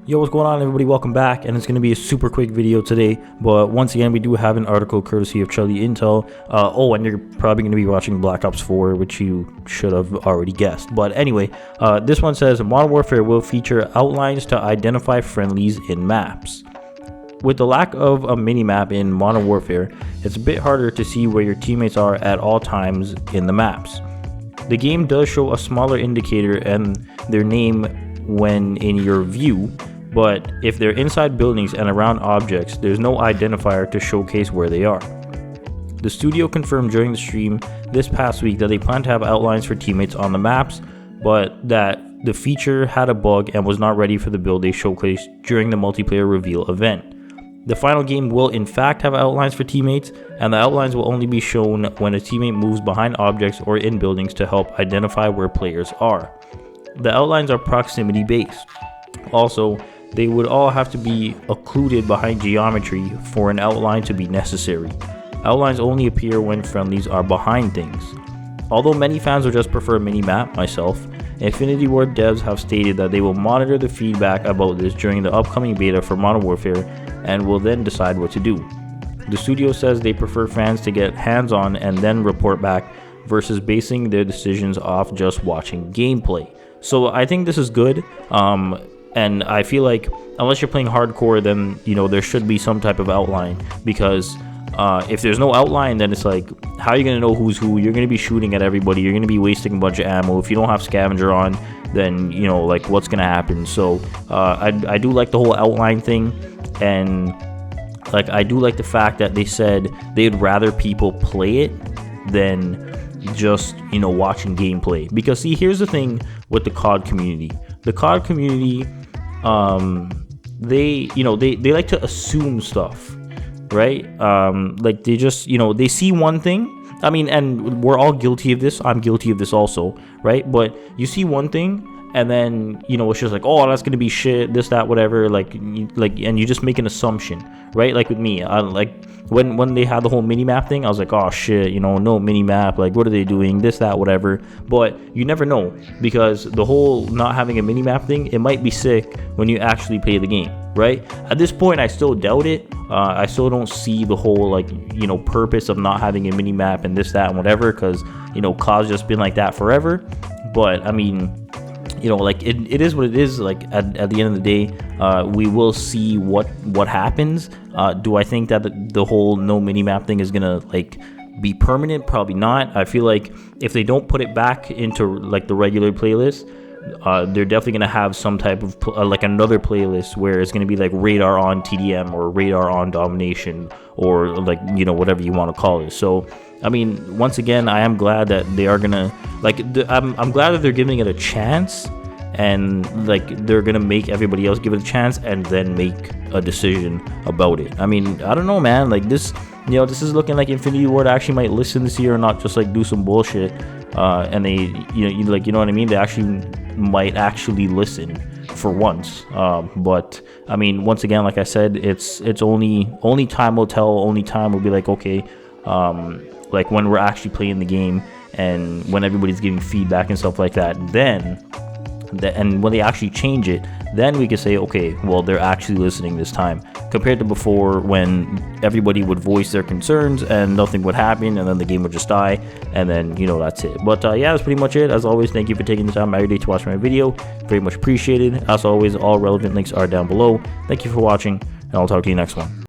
Yo, what's going on, everybody? Welcome back, and it's going to be a super quick video today, but once again we do have an article courtesy of Charlie Intel. And you're probably going to be watching Black Ops 4, which you should have already guessed. But anyway, this one says Modern Warfare will feature outlines to identify friendlies in maps. With the lack of a mini-map in Modern Warfare, it's a bit harder to see where your teammates are at all times in the maps. The game does show a smaller indicator and their name when in your view, but if they're inside buildings and around objects, there's no identifier to showcase where they are. The studio confirmed during the stream this past week that they plan to have outlines for teammates on the maps, but that the feature had a bug and was not ready for the build they showcased during the multiplayer reveal event. The final game will in fact have outlines for teammates, and the outlines will only be shown when a teammate moves behind objects or in buildings to help identify where players are. The outlines are proximity based. Also, they would all have to be occluded behind geometry for an outline to be necessary. Outlines only appear when friendlies are behind things. Although many fans will just prefer a mini-map, myself, Infinity Ward devs have stated that they will monitor the feedback about this during the upcoming beta for Modern Warfare and will then decide what to do. The studio says they prefer fans to get hands-on and then report back versus basing their decisions off just watching gameplay. So I think this is good. And I feel like unless you're playing hardcore, then there should be some type of outline, because if there's no outline, then it's like, how are you going to know who's who? You're going to be shooting at everybody. You're going to be wasting a bunch of ammo. If you don't have scavenger on, then like, what's going to happen? So I do like the whole outline thing, and like I do like the fact that they said they'd rather people play it than just watching gameplay. Because see, here's the thing with the COD community. The COD community, they like to assume stuff, right? Like they just they see one thing. I mean, and we're all guilty of this. I'm guilty of this also, right? But you see one thing, and then it's just like, oh, that's gonna be shit, this, that, whatever. Like, and you just make an assumption, right? Like with me, when they had the whole mini map thing, I was like, oh shit, no mini map. Like, what are they doing? This, that, whatever. But you never know, because the whole not having a mini map thing, it might be sick when you actually play the game, right? At this point, I still doubt it. I still don't see the whole purpose of not having a mini map and this, that, and whatever, because COD's just been like that forever. But I mean, it is what it is. Like at the end of the day, we will see what happens. Do I think that the whole no mini map thing is gonna be permanent? Probably not. I feel like if they don't put it back into the regular playlist, they're definitely gonna have some type of another playlist where it's gonna be like radar on TDM or radar on domination, or whatever you want to call it. So I mean, once again, I am glad that they are gonna I'm glad that they're giving it a chance, and they're gonna make everybody else give it a chance and then make a decision about it. I mean, I don't know, man. This this is looking like Infinity Ward actually might listen this year and not just do some bullshit. And they what I mean. They actually might actually listen for once. But I mean, once again, like I said, it's only time will tell. Only time will be like, okay, when we're actually playing the game and when everybody's giving feedback and stuff like that, and when they actually change it, then we can say, okay, well, they're actually listening this time, compared to before when everybody would voice their concerns and nothing would happen, and then the game would just die, and then that's it. But yeah, that's pretty much it. As always, thank you for taking the time every day to watch my video. Very much appreciated. As always, all relevant links are down below. Thank you for watching, and I'll talk to you next one.